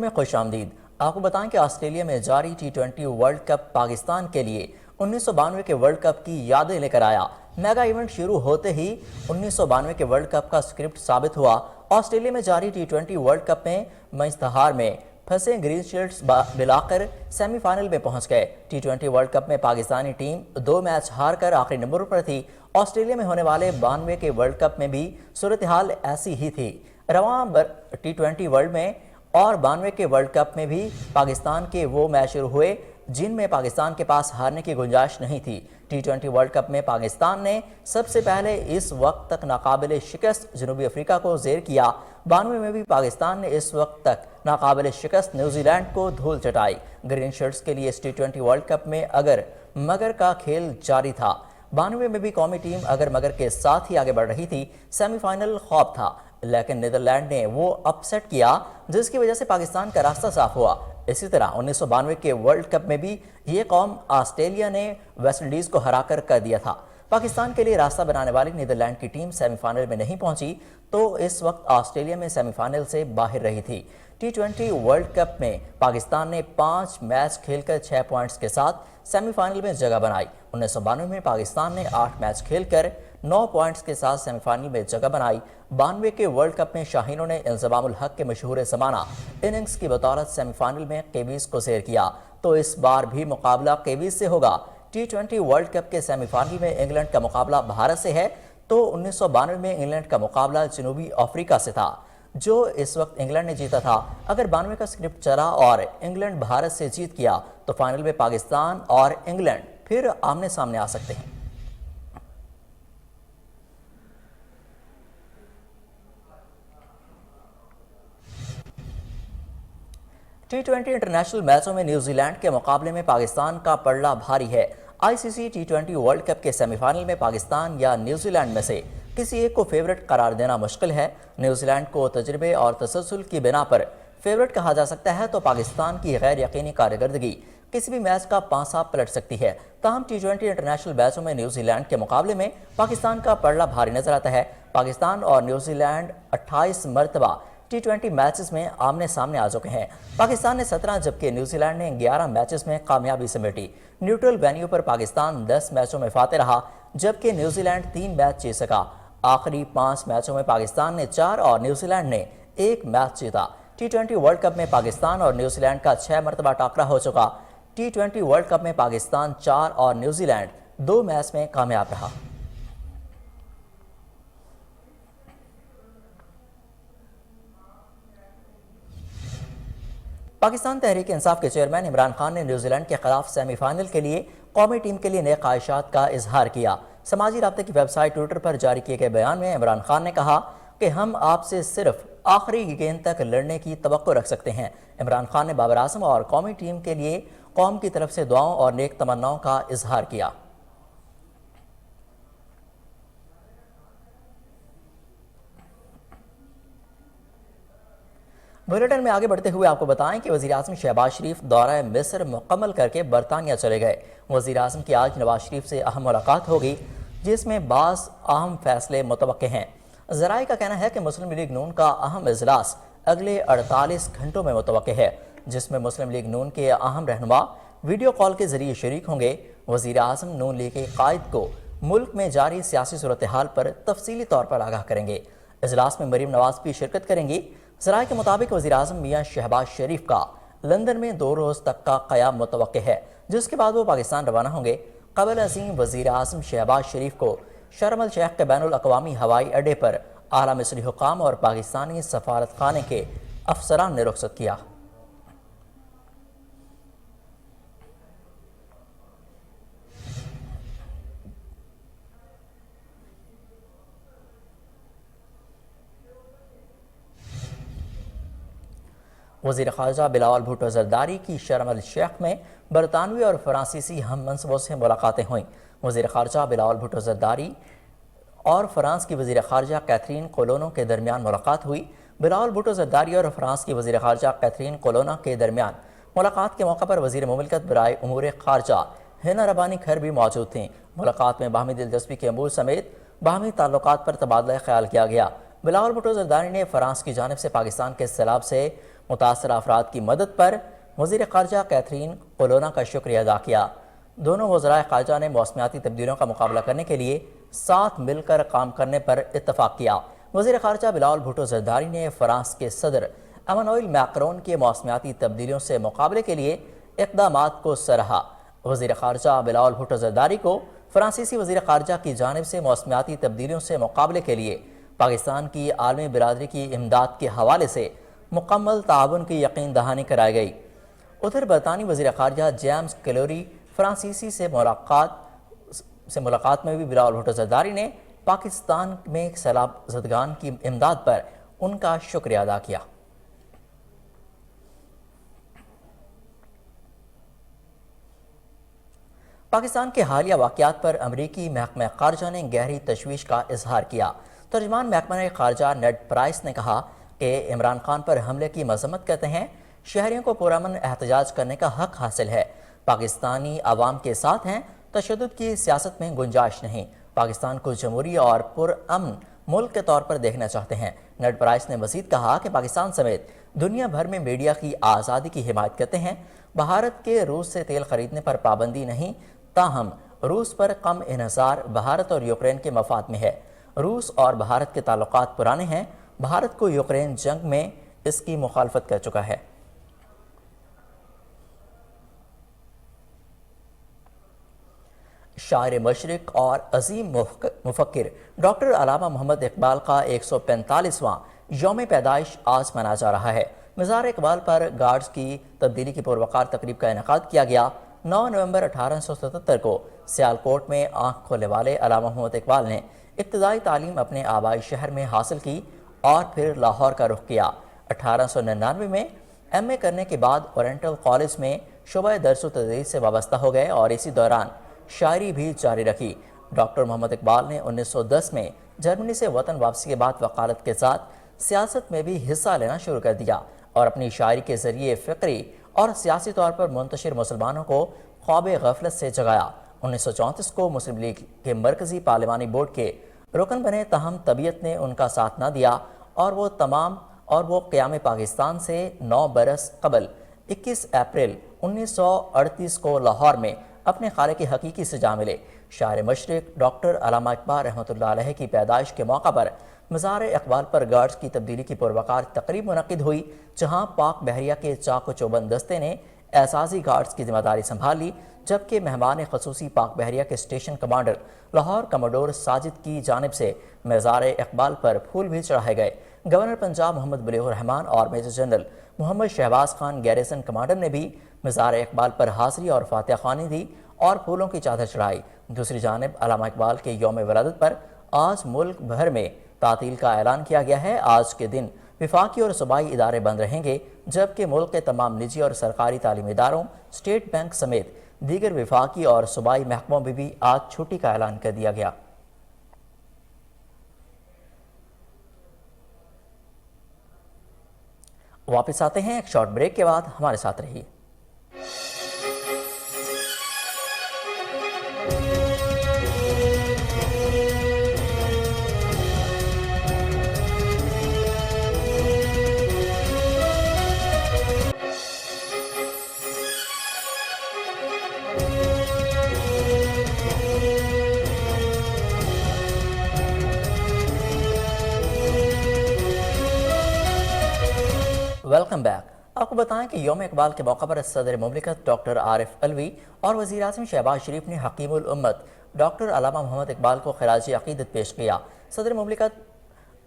میں خوش آمدید۔ آپ کو بتائیں کہ آسٹریلیا میں جاری T20 ورلڈ کپ پاکستان کے لیے 1992 کے ورلڈ کپ کی یادیں لے کر آیا۔ میگا ایونٹ شروع ہوتے ہی 1992 کے ورلڈ کپ کا سکرپٹ ثابت ہوا۔ آسٹریلیا میں جاری T20 ورلڈ کپ میں منجتہار میں پھنسے green shields blocker semi final میں پہنچ گئے۔ T20 ورلڈ کپ میں پاکستانی ٹیم 2 میچ ہار کر آخری نمبر پر تھی۔ آسٹریلیا میں ہونے والے 92 کے ورلڈ کپ میں بھی صورتحال ایسی ہی تھی۔ رواں T20 ورلڈ میں اور 92 کے ورلڈ کپ میں بھی پاکستان کے وہ میچ شروع ہوئے جن میں پاکستان کے پاس ہارنے کی گنجائش نہیں تھی۔ T20 ورلڈ کپ میں پاکستان نے سب سے پہلے اس وقت تک ناقابل شکست جنوبی افریقہ کو زیر کیا۔ 92 میں بھی پاکستان نے اس وقت تک ناقابل شکست نیوزی لینڈ کو دھول چٹائی۔ گرین شرٹس کے لیے اس T20 ورلڈ کپ میں اگر مگر کا کھیل جاری تھا۔ 92 میں بھی قومی ٹیم اگر مگر کے ساتھ ہی آگے بڑھ رہی تھی۔ سیمی فائنل خواب تھا لیکن نیدرلینڈ نے وہ اپسیٹ کیا جس کی وجہ سے پاکستان کا راستہ صاف ہوا۔ اسی طرح 1992 کے ورلڈ کپ میں بھی یہ قوم آسٹریلیا نے ویسٹ انڈیز کو ہرا کر دیا تھا۔ پاکستان کے لیے راستہ بنانے والی نیدرلینڈ کی ٹیم سیمی فائنل میں نہیں پہنچی تو اس وقت آسٹریلیا میں سیمی فائنل سے باہر رہی تھی۔ T20 ورلڈ کپ میں پاکستان نے 5 میچ کھیل کر 6 پوائنٹس کے ساتھ سیمی فائنل میں جگہ بنائی۔ 1992 میں پاکستان نے 8 میچ کھیل کر 9 پوائنٹس کے ساتھ سیمی فائنل میں جگہ بنائی۔ 92 کے ورلڈ کپ میں شاہینوں نے انضمام الحق کے مشہور زمانہ اننگز کی بدولت سیمی فائنل میں کیویز کو زیر کیا تو اس بار بھی مقابلہ کیویز سے ہوگا۔ T20 ورلڈ کپ کے سیمی فائنل میں انگلینڈ کا مقابلہ بھارت سے ہے تو 1992 میں انگلینڈ کا مقابلہ جنوبی افریقہ سے تھا جو اس وقت انگلینڈ نے جیتا تھا۔ اگر 92 کا سکرپٹ چلا اور انگلینڈ بھارت سے جیت گیا تو فائنل میں پاکستان اور انگلینڈ پھر آمنے سامنے آ سکتے ہیں۔ T20 انٹرنیشنل میچوں میں نیوزی لینڈ کے مقابلے میں پاکستان کا پلڑا بھاری ہے۔ ICC T20 ورلڈ کپ کے سیمی فائنل میں پاکستان یا نیوزی لینڈ میں سے کسی ایک کو فیورٹ قرار دینا مشکل ہے۔ نیوزی لینڈ کو تجربے اور تسلسل کی بنا پر فیورٹ کہا جا سکتا ہے تو پاکستان کی غیر یقینی کارکردگی کسی بھی میچ کا پانسا پلٹ سکتی ہے۔ تاہم T20 انٹرنیشنل میچوں میں نیوزی لینڈ کے مقابلے میں پاکستان کا پلڑا بھاری نظر آتا ہے۔ پاکستان اور نیوزی لینڈ 28 مرتبہ T20 میچز میں آمنے سامنے آ چکے ہیں۔ پاکستان نے 17 جبکہ نیوزی لینڈ نے 11 میچز میں کامیابی سمیٹی۔ نیوٹرل وینیو پر پاکستان 10 میچوں میں فاتح رہا جبکہ نیوزی لینڈ 3 میچ جیت سکا۔ آخری 5 میچوں میں پاکستان نے 4 اور نیوزی لینڈ نے 1 میچ جیتا۔ T20 ورلڈ کپ میں پاکستان اور نیوزی لینڈ کا 6 مرتبہ ٹاکرا ہو چکا۔ T20 ورلڈ کپ میں پاکستان 4 اور نیوزی لینڈ 2 میچ میں کامیاب رہا۔ پاکستان تحریک انصاف کے چیئرمین عمران خان نے نیوزی لینڈ کے خلاف سیمی فائنل کے لیے قومی ٹیم کے لیے نئے خواہشات کا اظہار کیا۔ سماجی رابطے کی ویب سائٹ ٹویٹر پر جاری کیے گئے بیان میں عمران خان نے کہا کہ ہم آپ سے صرف آخری گیند تک لڑنے کی توقع رکھ سکتے ہیں۔ عمران خان نے بابر اعظم اور قومی ٹیم کے لیے قوم کی طرف سے دعاؤں اور نیک تمناؤں کا اظہار کیا۔ بلیٹن میں آگے بڑھتے ہوئے آپ کو بتائیں کہ وزیراعظم شہباز شریف دورہ مصر مکمل کر کے برطانیہ چلے گئے۔ وزیراعظم کی آج نواز شریف سے اہم ملاقات ہوگی جس میں بعض اہم فیصلے متوقع ہیں۔ ذرائع کا کہنا ہے کہ مسلم لیگ نون کا اہم اجلاس اگلے 48 گھنٹوں میں متوقع ہے جس میں مسلم لیگ نون کے اہم رہنما ویڈیو کال کے ذریعے شریک ہوں گے۔ وزیراعظم نون لیگ کے قائد کو ملک میں جاری سیاسی صورتحال پر تفصیلی طور پر آگاہ کریں گے۔ اجلاس میں مریم نواز بھی شرکت کریں گی۔ ذرائع کے مطابق وزیراعظم میاں شہباز شریف کا لندن میں 2 روز تک کا قیام متوقع ہے جس کے بعد وہ پاکستان روانہ ہوں گے۔ قبل ازیں وزیراعظم شہباز شریف کو شرم الشیخ کے بین الاقوامی ہوائی اڈے پر اعلیٰ مصری حکام اور پاکستانی سفارت خانے کے افسران نے رخصت کیا۔ وزیر خارجہ بلاول بھٹو زرداری کی شرم الشیخ میں برطانوی اور فرانسیسی ہم منصبوں سے ملاقاتیں ہوئیں۔ وزیر خارجہ بلاول بھٹو زرداری اور فرانس کی وزیر خارجہ کیتھرین کولونو کے درمیان ملاقات ہوئی۔ بلاول بھٹو زرداری اور فرانس کی وزیر خارجہ کیتھرین کولونو کے درمیان ملاقات کے موقع پر وزیر مملکت برائے امور خارجہ ہینا ربانی کھر بھی موجود تھیں۔ ملاقات میں باہمی دلچسپی کے امور سمیت باہمی تعلقات پر تبادلہ خیال کیا گیا۔ بلاول بھٹو زرداری نے فرانس کی جانب سے پاکستان کے سیلاب سے متاثرہ افراد کی مدد پر وزیر خارجہ کیتھرین کولونا کا شکریہ ادا کیا۔ دونوں وزرائے خارجہ نے موسمیاتی تبدیلیوں کا مقابلہ کرنے کے لیے ساتھ مل کر کام کرنے پر اتفاق کیا۔ وزیر خارجہ بلاول بھٹو زرداری نے فرانس کے صدر ایمانوئل میکرون کے موسمیاتی تبدیلیوں سے مقابلے کے لیے اقدامات کو سراہا۔ وزیر خارجہ بلاول بھٹو زرداری کو فرانسیسی وزیر خارجہ کی جانب سے موسمیاتی تبدیلیوں سے مقابلے کے لیے پاکستان کی عالمی برادری کی امداد کے حوالے سے مکمل تعاون کی یقین دہانی کرائی گئی۔ ادھر برطانوی وزیر خارجہ جیمز کیلوری فرانسیسی سے ملاقات میں بھی بلاول بھٹو زرداری نے پاکستان میں سیلاب زدگان کی امداد پر ان کا شکریہ ادا کیا۔ پاکستان کے حالیہ واقعات پر امریکی محکمہ خارجہ نے گہری تشویش کا اظہار کیا۔ ترجمان محکمہ خارجہ نیڈ پرائس نے کہا کہ عمران خان پر حملے کی مذمت کرتے ہیں، شہریوں کو پرامن احتجاج کرنے کا حق حاصل ہے، پاکستانی عوام کے ساتھ ہیں، تشدد کی سیاست میں گنجائش نہیں، پاکستان کو جمہوری اور پرامن ملک کے طور پر دیکھنا چاہتے ہیں۔ نیڈ پرائس نے مزید کہا کہ پاکستان سمیت دنیا بھر میں میڈیا کی آزادی کی حمایت کرتے ہیں، بھارت کے روس سے تیل خریدنے پر پابندی نہیں، تاہم روس پر کم انحصار بھارت اور یوکرین کے مفاد میں ہے۔ روس اور بھارت کے تعلقات پرانے ہیں، بھارت کو یوکرین جنگ میں اس کی مخالفت کر چکا ہے۔ شاعر مشرق اور عظیم مفکر ڈاکٹر علامہ محمد اقبال کا 145واں یوم پیدائش آج منایا جا رہا ہے۔ مزار اقبال پر گارڈز کی تبدیلی کی پروقار تقریب کا انعقاد کیا گیا۔ 9 نومبر 1877 کو سیالکوٹ میں آنکھ کھولنے والے علامہ محمد اقبال نے ابتدائی تعلیم اپنے آبائی شہر میں حاصل کی اور پھر لاہور کا رخ کیا۔ 1899 میں ایم اے کرنے کے بعد اورینٹل کالج میں شعبہ درس و تدریس سے وابستہ ہو گئے اور اسی دوران شاعری بھی جاری رکھی۔ ڈاکٹر محمد اقبال نے 1910 میں جرمنی سے وطن واپسی کے بعد وکالت کے ساتھ سیاست میں بھی حصہ لینا شروع کر دیا اور اپنی شاعری کے ذریعے فکری اور سیاسی طور پر منتشر مسلمانوں کو خواب غفلت سے جگایا۔ 1934 کو مسلم لیگ کے مرکزی پارلیمانی بورڈ کے رکن بنے، تاہم طبیعت نے ان کا ساتھ نہ دیا اور وہ قیام پاکستان سے 9 برس قبل 21 اپریل 1938 کو لاہور میں اپنے خالق حقیقی سے جا ملے۔ شاعر مشرق ڈاکٹر علامہ اقبال رحمۃ اللہ علیہ کی پیدائش کے موقع پر مزار اقبال پر گارڈز کی تبدیلی کی پروقار تقریب منعقد ہوئی، جہاں پاک بحریہ کے چاق و چوبند دستے نے اعزازی گارڈز کی ذمہ داری سنبھال لی، جبکہ مہمان خصوصی پاک بحریہ کے station commander Lahore commodore Sajid کی جانب سے مزار اقبال پر پھول بھی چڑھائے گئے۔ گورنر پنجاب محمد بلیغ الرحمان اور میجر جنرل محمد شہباز خان گیریسن کمانڈر نے بھی مزار اقبال پر حاضری اور فاتحہ خوانی دی اور پھولوں کی چادر چڑھائی۔ دوسری جانب علامہ اقبال کے یوم ولادت پر آج ملک بھر میں تعطیل کا اعلان کیا گیا ہے۔ آج کے دن وفاقی اور صوبائی ادارے بند رہیں گے، جبکہ ملک کے تمام نجی اور سرکاری تعلیمی اداروں، اسٹیٹ بینک سمیت دیگر وفاقی اور صوبائی محکموں میں بھی آج چھٹی کا اعلان کر دیا گیا۔ واپس آتے ہیں ایک شارٹ بریک کے بعد، ہمارے ساتھ رہیے۔ Welcome back. آپ کو بتائیں کہ یوم اقبال کے موقع پر صدر مملکت ڈاکٹر عارف علوی اور وزیر اعظم شہباز شریف نے حکیم الامت ڈاکٹر علامہ محمد اقبال کو خراج عقیدت پیش کیا۔ صدر مملکت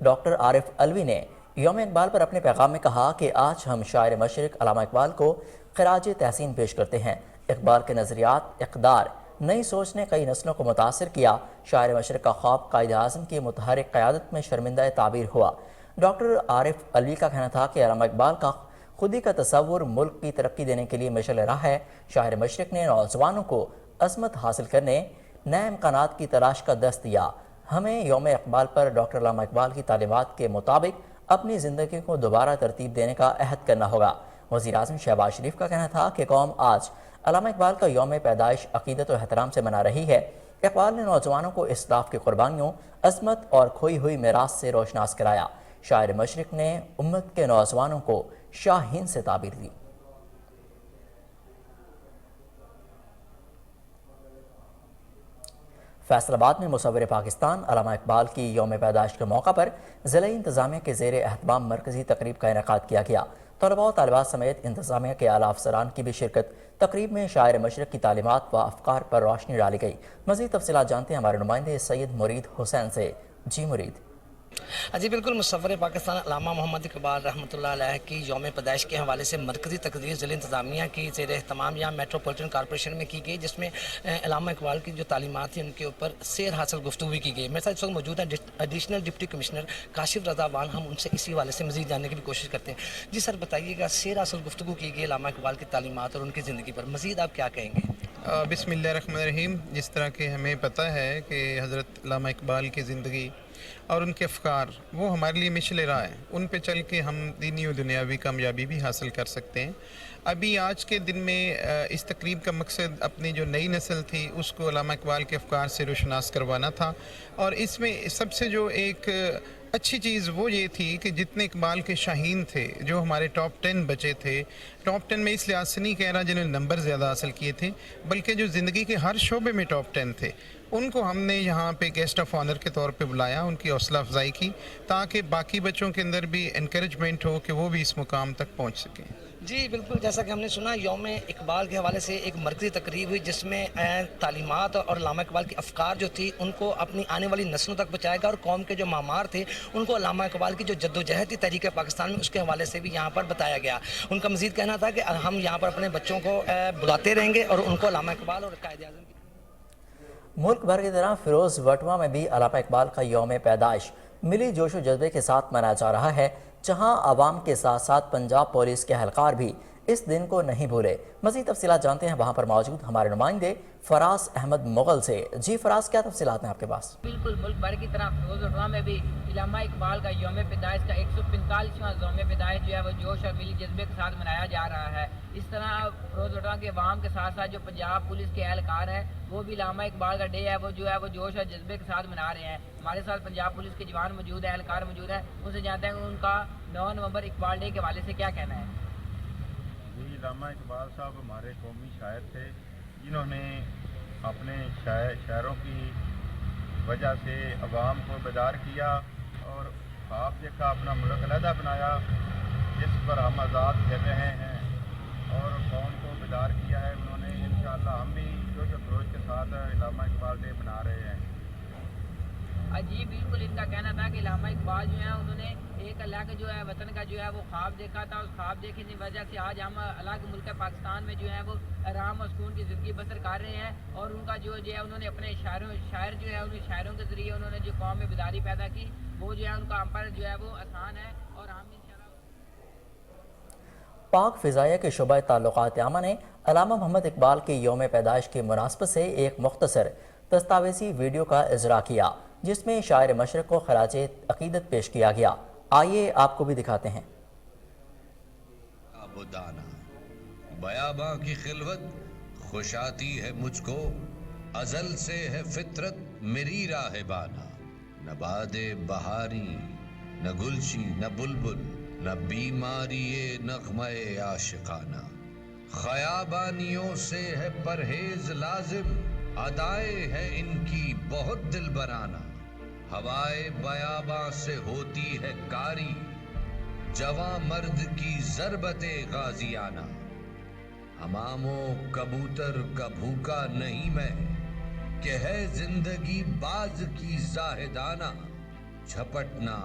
ڈاکٹر عارف علوی نے یوم اقبال پر اپنے پیغام میں کہا کہ آج ہم شاعر مشرق علامہ اقبال کو خراج تحسین پیش کرتے ہیں۔ اقبال کے نظریات، اقدار، نئی سوچ نے کئی نسلوں کو متاثر کیا۔ شاعر مشرق کا خواب قائد اعظم کی متحرک قیادت میں شرمندہ تعبیر ہوا۔ ڈاکٹر عارف علوی کا کہنا تھا کہ علامہ اقبال کا خودی کا تصور ملک کی ترقی دینے کے لیے مشعل راہ ہے۔ شاعر مشرق نے نوجوانوں کو عظمت حاصل کرنے، نئے امکانات کی تلاش کا درس دیا۔ ہمیں یوم اقبال پر ڈاکٹر علامہ اقبال کی تعلیمات کے مطابق اپنی زندگی کو دوبارہ ترتیب دینے کا عہد کرنا ہوگا۔ وزیر اعظم شہباز شریف کا کہنا تھا کہ قوم آج علامہ اقبال کا یوم پیدائش عقیدت و احترام سے منا رہی ہے۔ اقبال نے نوجوانوں کو اسلاف کی قربانیوں، عظمت اور کھوئی ہوئی میراث سے روشناس کرایا۔ شاعر مشرق نے امت کے نوجوانوں کو شاہین سے تعبیر دی۔ فیصل آباد میں مصور پاکستان علامہ اقبال کی یوم پیدائش کے موقع پر ضلعی انتظامیہ کے زیر اہتمام مرکزی تقریب کا انعقاد کیا گیا۔ طلباء و طالبات سمیت انتظامیہ کے اعلیٰ افسران کی بھی شرکت۔ تقریب میں شاعر مشرق کی تعلیمات و افکار پر روشنی ڈالی گئی۔ مزید تفصیلات جانتے ہیں ہمارے نمائندے سید مرید حسین سے۔ جی مرید۔ جی بالکل، مصور پاکستان علامہ محمد اقبال رحمۃ اللہ علیہ کی یوم پیدائش کے حوالے سے مرکزی تقریر ضلع انتظامیہ کی زیر اہتمام یا میٹروپولیٹن کارپوریشن میں کی گئی، جس میں علامہ اقبال کی جو تعلیمات تھیں ان کے اوپر سیر حاصل گفتگو کی گئی۔ میرے ساتھ اس وقت موجود ہیں ایڈیشنل ڈپٹی کمشنر کاشف رضا وان، ہم ان سے اسی حوالے سے مزید جاننے کی بھی کوشش کرتے ہیں۔ جی سر بتائیے گا، سیر حاصل گفتگو کی گئی علامہ اقبال کی تعلیمات اور ان کی زندگی پر، مزید آپ کیا کہیں گے؟ بسم اللہ الرحمن الرحیم۔ جس طرح کہ ہمیں پتہ ہے کہ حضرت علامہ اقبال کی زندگی اور ان کے افکار وہ ہمارے لیے مشعل راہ ہیں، ان پہ چل کے ہم دینی و دنیاوی کامیابی بھی حاصل کر سکتے ہیں۔ ابھی آج کے دن میں اس تقریب کا مقصد اپنی جو نئی نسل تھی اس کو علامہ اقبال کے افکار سے روشناس کروانا تھا، اور اس میں سب سے جو ایک اچھی چیز وہ یہ تھی کہ جتنے اقبال کے شاہین تھے، جو ہمارے ٹاپ 10 بچے تھے، ٹاپ 10 میں اس لحاظ سے نہیں کہہ رہا جنہوں نے نمبر زیادہ حاصل کیے تھے، بلکہ جو زندگی کے ہر شعبے میں ٹاپ 10 تھے، ان کو ہم نے یہاں پہ گیسٹ آف آنر کے طور پہ بلایا، ان کی حوصلہ افزائی کی تاکہ باقی بچوں کے اندر بھی انکریجمنٹ ہو کہ وہ بھی اس مقام تک پہنچ سکیں۔ جی بالکل، جیسا کہ ہم نے سنا یوم اقبال کے حوالے سے ایک مرکزی تقریب ہوئی جس میں تعلیمات اور علامہ اقبال کی افکار جو تھی ان کو اپنی آنے والی نسلوں تک پہنچائے گا، اور قوم کے جو معمار تھے ان کو علامہ اقبال کی جو جدوجہد تھی تحریک پاکستان میں اس کے حوالے سے بھی یہاں پر بتایا گیا۔ ان کا مزید کہنا تھا کہ ہم یہاں پر اپنے بچوں کو بلاتے رہیں گے اور ان کو علامہ اقبال اور قائد اعظم کی ملک بھر کی طرح فیروز وٹوا میں بھی علامہ اقبال کا یوم پیدائش ملی جوش و جذبے کے ساتھ منایا جا رہا ہے، جہاں عوام کے ساتھ ساتھ پنجاب پولیس کے اہلکار بھی اس دن کو نہیں بھولے۔ مزید تفصیلات جانتے ہیں وہاں پر موجود ہمارے نمائندے فراز احمد مغل سے۔ جی فراز، کیا تفصیلات ہیں آپ کے پاس؟ بالکل، ملک بھر کی طرح فیروز وٹوا میں بھی علامہ اقبال کا یوم پیدائش کا 145واں یوم پیدائش جو ہے وہ جوش اور ملی جذبے کے ساتھ منایا جا رہا ہے۔ اس طرح فیروز وٹوا کے عوام کے ساتھ ساتھ جو پنجاب پولیس کے اہلکار ہیں وہ بھی علامہ اقبال کا ڈے ہے وہ جو ہے وہ جوش اور جذبے کے ساتھ منا رہے ہیں۔ ہمارے ساتھ پنجاب پولیس کے جوان موجود ہیں، اہلکار موجود ہیں، ان سے جانتے ہیں کہ ان کا 9 نومبر اقبال ڈے کے حوالے سے کیا کہنا ہے۔ جی، علامہ اقبال صاحب ہمارے قومی شاعر تھے، جنہوں نے اپنے شعروں کی وجہ سے عوام کو بیدار کیا اور خواب دیکھا، اپنا ملک علیحدہ بنایا جس پر ہم آزاد پھر رہے ہیں، اور قوم کو بیدار کیا ہے انہوں نے۔ انشاءاللہ ہم بھی جوش و خروش کے ساتھ علامہ اقبال ڈے منا رہے ہیں۔ جی بالکل، ان کا کہنا تھا کہ علامہ اقبال جو ہے انہوں نے ایک الگ جو ہے وطن کا جو ہے وہ خواب دیکھا تھا، اس خواب دیکھنے کی وجہ سے آج ہم الگ ملک پاکستان میں جو ہے وہ آرام اور سکون کی زندگی بسر کر رہے ہیں، اور ان کا جو ہے انہوں نے اپنے شاعر جو ہے انہیں شاعروں کے ذریعے انہوں نے جو قوم میں بیداری پیدا کی، وہ جو ہے ان کا امپر جو ہے وہ آسان ہے، اور ہم انشاءاللہ پاک فضائیہ کے شعبہ تعلقات عامہ نے علامہ محمد اقبال کی یوم پیدائش کی مناسبت سے ایک مختصر دستاویزی ویڈیو کا اجرا کیا، جس میں شاعر مشرق کو خراج عقیدت پیش کیا گیا۔ آئیے آپ کو بھی دکھاتے ہیں۔ بیاباں کی خلوت خوش آتی ہے مجھ کو، ازل سے ہے فطرت میری راہ بانا، نہ باد بہاری نہ گلشی نہ بلبل، نہ بیماری نغمہ عاشقانہ، خیابانیوں سے ہے پرہیز لازم، ادائیں ہے ان کی بہت دل برانہ، ہوائے بیاباں سے ہوتی ہے کاری، جواں مرد کی ضربت غازیانہ، حمام و کبوتر کا بھوکا نہیں میں، کہ ہے زندگی باز کی زاہدانہ، جھپٹنا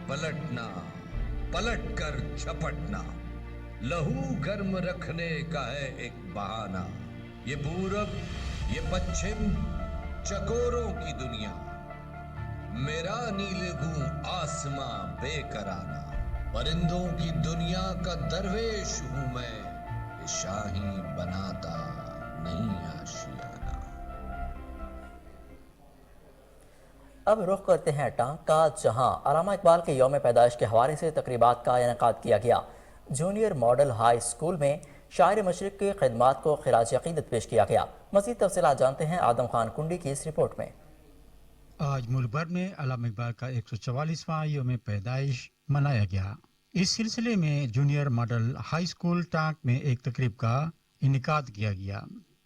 پلٹنا پلٹ کر جھپٹنا، لہو گرم رکھنے کا ہے ایک بہانہ، یہ پورب یہ پچھم چکوروں کی دنیا، میرا نیلے گوں آسماں بے کرانہ، پرندوں کی دنیا کا درویش ہوں میں، کہ شاہی بناتا نہیں آشیانہ۔ اب رخ کرتے ہیں ٹانک کا، جہاں علامہ اقبال کے یوم پیدائش کے حوالے سے تقریبات کا انعقاد کیا گیا۔ جونیئر ماڈل ہائی اسکول میں شاعر مشرق کی خدمات کو خراج عقیدت پیش کیا گیا۔ مزید تفصیلات جانتے ہیں آدم خان کنڈی کی اس رپورٹ میں۔ آج ملک بھر میں علامہ اقبال کا 144واں یوم پیدائش منایا گیا۔ اس سلسلے میں جونیئر ماڈل ہائی اسکول ٹانک میں ایک تقریب کا انعقاد کیا گیا،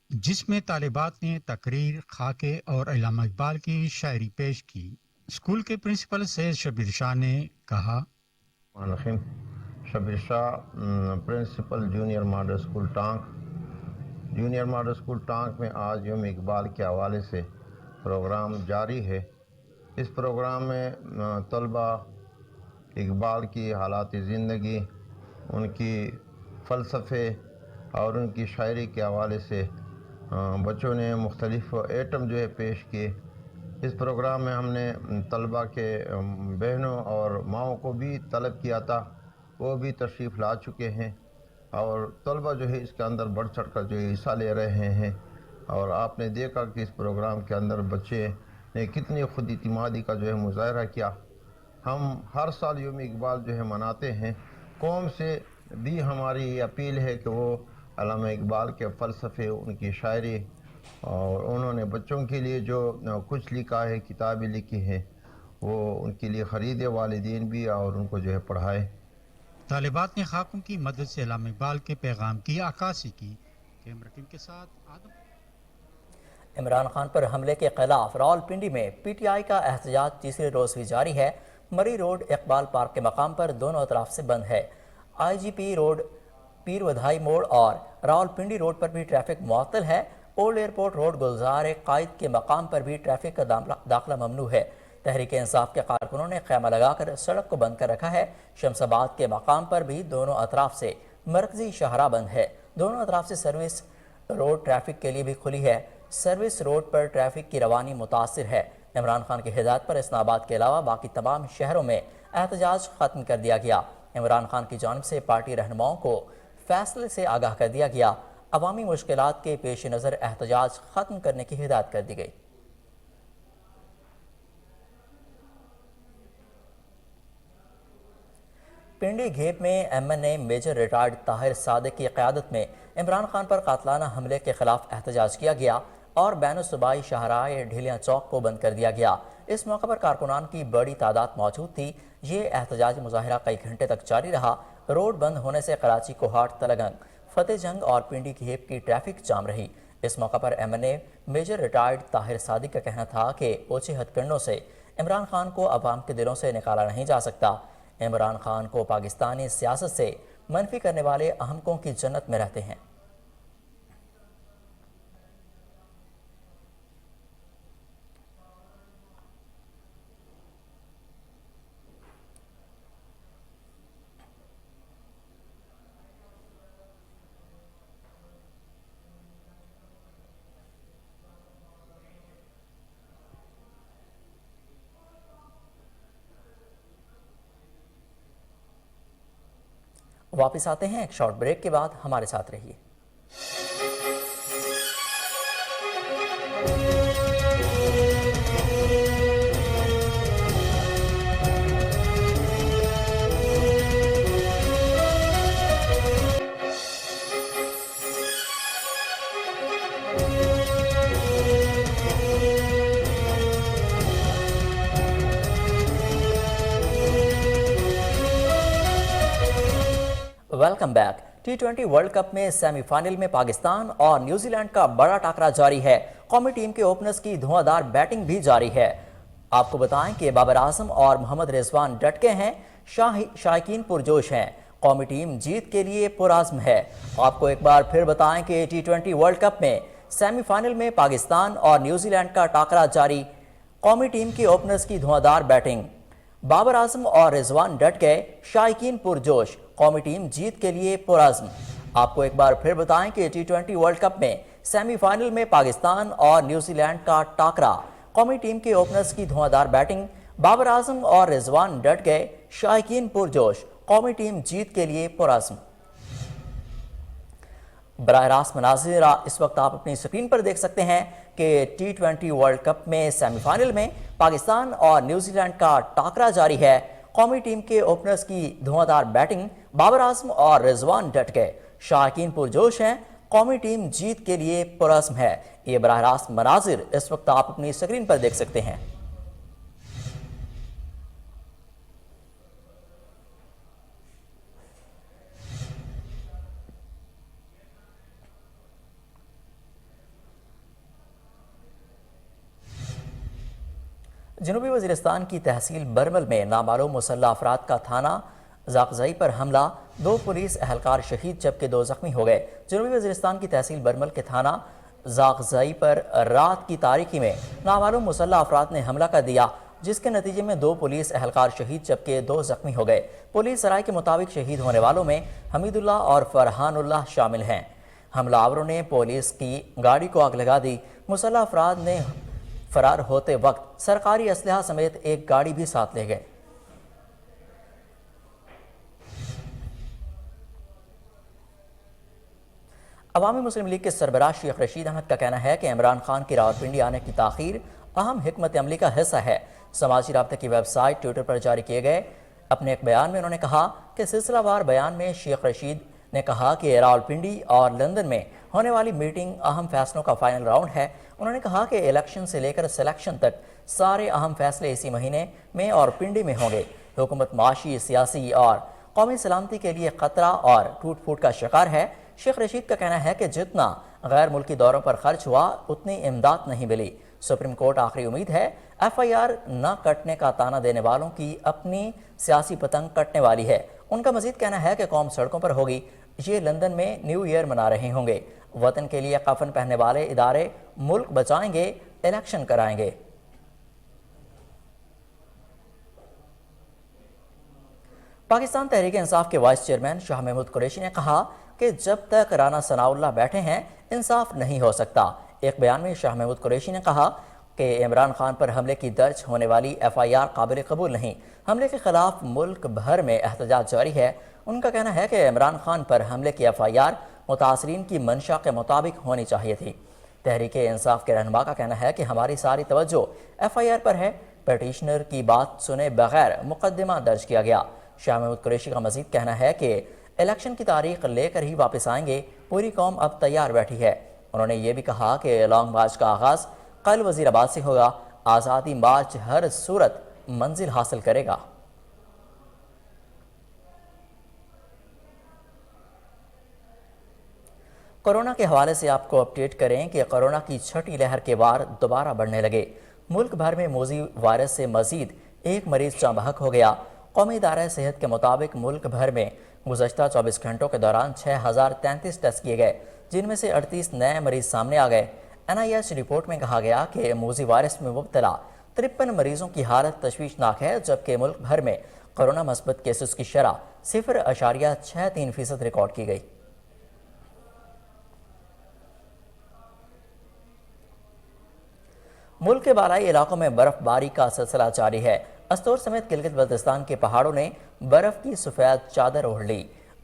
جس میں طالبات نے تقریر، خاکے اور علامہ اقبال کی شاعری پیش کی۔ اسکول کے پرنسپل سید شبیر شاہ نے کہا: شبیر شاہ، پرنسپل جونیئر ماڈل اسکول ٹانک۔ جونیئر ماڈل اسکول ٹانک میں آج یوم اقبال کے حوالے سے پروگرام جاری ہے۔ اس پروگرام میں طلباء اقبال کی حالات زندگی، ان کی فلسفے اور ان کی شاعری کے حوالے سے بچوں نے مختلف ایٹم جو ہے پیش کیے۔ اس پروگرام میں ہم نے طلباء کے بہنوں اور ماؤں کو بھی طلب کیا تھا، وہ بھی تشریف لا چکے ہیں، اور طلباء جو ہے اس کے اندر بڑھ چڑھ کر جو ہے حصہ لے رہے ہیں۔ اور آپ نے دیکھا کہ اس پروگرام کے اندر بچے نے کتنی خود اعتمادی کا جو ہے مظاہرہ کیا۔ ہم ہر سال یوم اقبال جو ہے مناتے ہیں۔ قوم سے بھی ہماری یہ اپیل ہے کہ وہ علامہ اقبال کے فلسفے، ان کی شاعری اور انہوں نے بچوں کے لیے جو کچھ لکھا ہے، کتابیں لکھی ہیں، وہ ان کے لیے خریدے، والدین بھی، اور ان کو جو ہے پڑھائے۔ طالبات نے خاکوں کی مدد سے علامہ اقبال کے پیغام کی عکاسی کی۔ کیمرہ ٹیم کے ساتھ آدم۔ عمران خان پر حملے کے خلاف راولپنڈی میں پی ٹی آئی کا احتجاج تیسرے روز بھی جاری ہے۔ مری روڈ اقبال پارک کے مقام پر دونوں اطراف سے بند ہے۔ آئی جی پی روڈ، پیر ودھائی موڑ اور راولپنڈی روڈ پر بھی ٹریفک معطل ہے۔ اولڈ ایئرپورٹ روڈ گلزار قائد کے مقام پر بھی ٹریفک کا داخلہ ممنوع ہے۔ تحریک انصاف کے کارکنوں نے خیمہ لگا کر سڑک کو بند کر رکھا ہے۔ شمس آباد کے مقام پر بھی دونوں اطراف سے مرکزی شاہراہ بند ہے۔ دونوں اطراف سے سروس روڈ ٹریفک کے لیے بھی کھلی ہے۔ سروس روڈ پر ٹریفک کی روانی متاثر ہے۔ عمران خان کی ہدایت پر اسلام آباد کے علاوہ باقی تمام شہروں میں احتجاج ختم کر دیا گیا۔ عمران خان کی جانب سے پارٹی رہنماؤں کو فیصلے سے آگاہ کر دیا گیا۔ عوامی مشکلات کے پیش نظر احتجاج ختم کرنے کی ہدایت کر دی گئی۔ پنڈی گھیپ میں ایم این اے میجر ریٹائرڈ طاہر صادق کی قیادت میں عمران خان پر قاتلانہ حملے کے خلاف احتجاج کیا گیا اور بین الصوبائی شاہراہ ڈھیلیاں چوک کو بند کر دیا گیا۔ اس موقع پر کارکنان کی بڑی تعداد موجود تھی۔ یہ احتجاجی مظاہرہ کئی گھنٹے تک جاری رہا۔ روڈ بند ہونے سے کراچی کوہاٹ تلگنگ، فتح جنگ اور پنڈی گھیپ کی ٹریفک جام رہی۔ اس موقع پر ایم این اے میجر ریٹائرڈ طاہر صادق کا کہنا تھا کہ اوچھے ہتھ کنڈوں سے عمران خان کو عوام کے دلوں سے نکالا نہیں جا سکتا۔ عمران خان کو پاکستانی سیاست سے منفی کرنے والے احمقوں کی جنت میں رہتے ہیں۔ واپس آتے ہیں ایک شارٹ بریک کے بعد، ہمارے ساتھ رہیے۔ Welcome back. ٹی20 ورلڈ کپ میں سیمی فائنل میں پاکستان اور نیوزی لینڈ کا بڑا ٹاکرا جاری ہے۔ قومی ٹیم کے اوپنرز کی دھواں دار بیٹنگ بھی جاری ہے۔ آپ کو بتائیں کہ بابر اعظم اور محمد رضوان ڈٹ کے ہیں، شائقین پرجوش ہیں۔ قومی ٹیم جیت کے لیے پرعزم ہے۔ آپ کو ایک بار پھر بتائیں کہ ٹی20 ورلڈ کپ میں سیمی فائنل میں پاکستان اور نیوزی لینڈ کا ٹاکرا جاری۔ قومی ٹیم کے اوپنرز کی دھواں دار بیٹنگ، بابر اعظم اور رضوان ڈٹ گئے، شائقین پرجوش، قومی ٹیم جیت کے لیے پرعزم۔ آپ کو ایک بار پھر بتائیں کہ ٹی20 ورلڈ کپ میں سیمی فائنل میں پاکستان اور نیوزی لینڈ کا ٹاکرا، قومی ٹیم کے اوپنرز کی دھواں دار بیٹنگ، بابر اعظم اور رضوان ڈٹ گئے، شائقین پرجوش، قومی ٹیم جیت کے لیے پرعزم۔ براہ راست مناظر اس وقت آپ اپنی سکرین پر دیکھ سکتے ہیں کہ ٹی20 ورلڈ کپ میں سیمی فائنل میں پاکستان اور نیوزی لینڈ کا ٹاکرا جاری ہے۔ قومی ٹیم کے اوپنرز کی دھواں دار بیٹنگ، بابر اعظم اور رضوان ڈٹ گئے، شائقین پرجوش ہیں، قومی ٹیم جیت کے لیے پرعزم ہے۔ یہ براہ راست مناظر اس وقت آپ اپنی سکرین پر دیکھ سکتے ہیں۔ جنوبی وزیرستان کی تحصیل برمل میں نامعلوم مسلح افراد کا تھانہ زاقزئی پر حملہ، 2 پولیس اہلکار شہید جبکہ 2 زخمی ہو گئے۔ جنوبی وزیرستان کی تحصیل برمل کے تھانہ زاقزئی پر رات کی تاریکی میں نامعلوم مسلح افراد نے حملہ کر دیا، جس کے نتیجے میں 2 پولیس اہلکار شہید جبکہ 2 زخمی ہو گئے۔ پولیس سرائے کے مطابق شہید ہونے والوں میں حمید اللہ اور فرحان اللہ شامل ہیں۔ حملہ آوروں نے پولیس کی گاڑی کو آگ لگا دی۔ مسلح افراد نے فرار ہوتے وقت سرکاری اسلحہ سمیت ایک گاڑی بھی ساتھ لے گئے۔ عوامی مسلم لیگ کے سربراہ شیخ رشید احمد کا کہنا ہے کہ عمران خان کی راولپنڈی آنے کی تاخیر اہم حکمت عملی کا حصہ ہے۔ سماجی رابطے کی ویب سائٹ ٹویٹر پر جاری کیے گئے اپنے ایک بیان میں انہوں نے کہا کہ سلسلہ وار بیان میں شیخ رشید نے کہا کہ راولپنڈی اور لندن میں ہونے والی میٹنگ اہم فیصلوں کا فائنل راؤنڈ ہے۔ انہوں نے کہا کہ الیکشن سے لے کر سلیکشن تک سارے اہم فیصلے اسی مہینے میں اور پنڈی میں ہوں گے۔ حکومت معاشی، سیاسی اور قومی سلامتی کے لیے خطرہ اور ٹوٹ پھوٹ کا شکار ہے۔ شیخ رشید کا کہنا ہے کہ جتنا غیر ملکی دوروں پر خرچ ہوا اتنی امداد نہیں ملی۔ سپریم کورٹ آخری امید ہے۔ ایف آئی آر نہ کٹنے کا تانا دینے والوں کی اپنی سیاسی پتنگ کٹنے والی ہے۔ ان کا مزید کہنا ہے کہ قوم سڑکوں پر ہوگی۔ یہ لندن میں نیو ایئر منا رہے ہوں گے۔ وطن کے لیے کفن پہننے والے ادارے ملک بچائیں گے، الیکشن کرائیں گے۔ پاکستان تحریک انصاف کے وائس چیئرمین شاہ محمود قریشی نے کہا کہ جب تک رانا ثناء اللہ بیٹھے ہیں انصاف نہیں ہو سکتا۔ ایک بیان میں شاہ محمود قریشی نے کہا کہ عمران خان پر حملے کی درج ہونے والی ایف آئی آر قابل قبول نہیں۔ حملے کے خلاف ملک بھر میں احتجاج جاری ہے۔ ان کا کہنا ہے کہ عمران خان پر حملے کی ایف آئی آر متاثرین کی منشا کے مطابق ہونی چاہیے تھی۔ تحریک انصاف کے رہنما کا کہنا ہے کہ ہماری ساری توجہ ایف آئی آر پر ہے۔ پیٹیشنر کی بات سنے بغیر مقدمہ درج کیا گیا۔ شاہ محمود قریشی کا مزید کہنا ہے کہ الیکشن کی تاریخ لے کر ہی واپس آئیں گے، پوری قوم اب تیار بیٹھی ہے۔ انہوں نے یہ بھی کہا کہ لانگ مارچ کا آغاز کل وزیر آباد سے ہوگا۔ آزادی مارچ ہر صورت منزل حاصل کرے گا۔ کورونا کے حوالے سے آپ کو اپڈیٹ کریں کہ کورونا کی چھٹی لہر کے وار دوبارہ بڑھنے لگے۔ ملک بھر میں موذی وائرس سے مزید ایک مریض جاں بحق ہو گیا۔ قومی ادارہ صحت کے مطابق ملک بھر میں گزشتہ 24 گھنٹوں کے دوران 6033 ٹیسٹ کیے گئے، جن میں سے 38 نئے مریض سامنے آ گئے۔ NIH رپورٹ میں کہا گیا کہ موذی وائرس میں مبتلا 53 مریضوں کی حالت تشویشناک ہے، جبکہ ملک بھر میں کورونا مثبت کیسز کی شرح 0.63% ریکارڈ کی گئی۔ ملک کے بالائی علاقوں میں برف باری کا سلسلہ جاری ہے۔ استور سمیت گلگت بلتستان کے پہاڑوں نے برف کی سفید چادر اوڑھ لی۔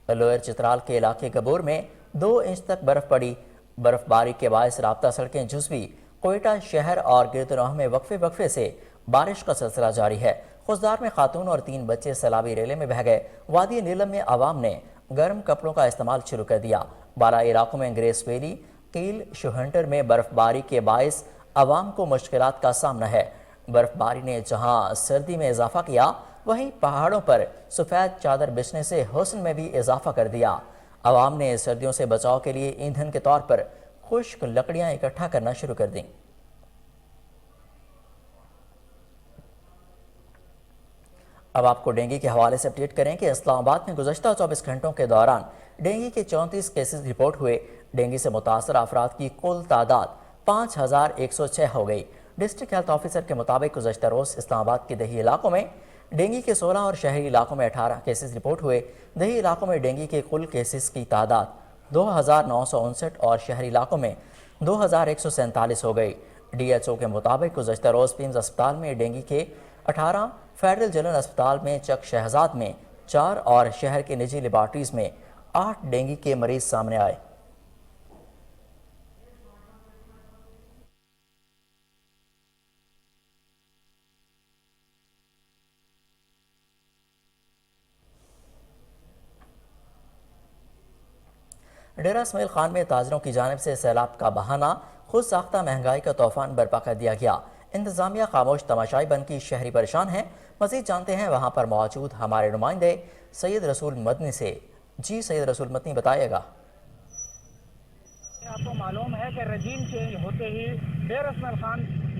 لوئر چترال کے علاقے گبور میں 2 انچ تک برف پڑی۔ برف باری کے باعث رابطہ سڑکیں جزوی کوئٹہ شہر اور گردنواہ میں وقفے سے بارش کا سلسلہ جاری ہے۔ خوزدار میں خاتون اور 3 بچے سیلابی ریلے میں بہہ گئے۔ وادی نیلم میں عوام نے گرم کپڑوں کا استعمال شروع کر دیا۔ بالائی علاقوں میں گریس ویلی، قیل شوہنٹر میں برف باری کے باعث عوام کو مشکلات کا سامنا ہے۔ برف باری نے جہاں سردی میں اضافہ کیا، وہیں پہاڑوں پر سفید چادر بچھنے سے حسن میں بھی اضافہ کر دیا۔ عوام نے سردیوں سے بچاؤ کے لیے ایندھن کے طور پر خشک لکڑیاں اکٹھا کرنا شروع کر دیں۔ اب آپ کو ڈینگی کے حوالے سے اپڈیٹ کریں کہ اسلام آباد میں گزشتہ 24 گھنٹوں کے دوران ڈینگی کے 34 کیسز رپورٹ ہوئے۔ ڈینگی سے متاثرہ افراد کی کل تعداد 5106 ہو گئی۔ ڈسٹرکٹ ہیلتھ آفیسر کے مطابق گزشتہ روز اسلام آباد کے دیہی علاقوں میں ڈینگی کے 16 اور شہری علاقوں میں 18 کیسز رپورٹ ہوئے۔ دیہی علاقوں میں ڈینگی کے کل کیسز کی تعداد 2959 اور شہری علاقوں میں 2147 ہو گئی۔ DHO کے مطابق گزشتہ روز پیمز اسپتال میں ڈینگی کے 18، فیڈرل جنرل اسپتال میں چک شہزاد میں 4 اور شہر کے نجی لیبارٹریز میں 8 ڈینگی کے مریض سامنے آئے۔ ڈیرہ اسماعیل خان میں تاجروں کی جانب سے سیلاب کا بہانہ خود ساختہ مہنگائی کا طوفان برپا کر دیا گیا۔ انتظامیہ خاموش تماشائی بن کی شہری پریشان ہیں۔ مزید جانتے ہیں وہاں پر موجود ہمارے نمائندے سید رسول مدنی سے۔ جی سید رسول مدنی بتائیے گا۔ آپ کو معلوم ہے کہ رجیم چینج ہوتے ہی ڈیرہ اسماعیل خان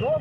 2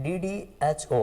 DDHO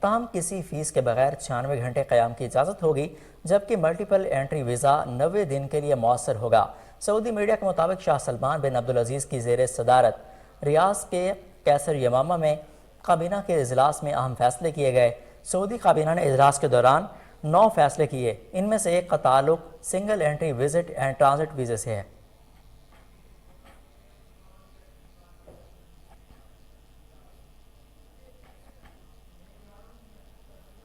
تاہم کسی فیس کے بغیر 96 گھنٹے قیام کی اجازت ہوگی، جبکہ ملٹیپل انٹری ویزا 90 دن کے لیے مؤثر ہوگا۔ سعودی میڈیا کے مطابق شاہ سلمان بن عبدالعزیز کی زیر صدارت ریاض کے قیصر یمامہ میں کابینہ کے اجلاس میں اہم فیصلے کیے گئے۔ سعودی کابینہ نے اجلاس کے دوران 9 فیصلے کیے، ان میں سے ایک کا تعلق single entry visit and transit ویزے سے ہے۔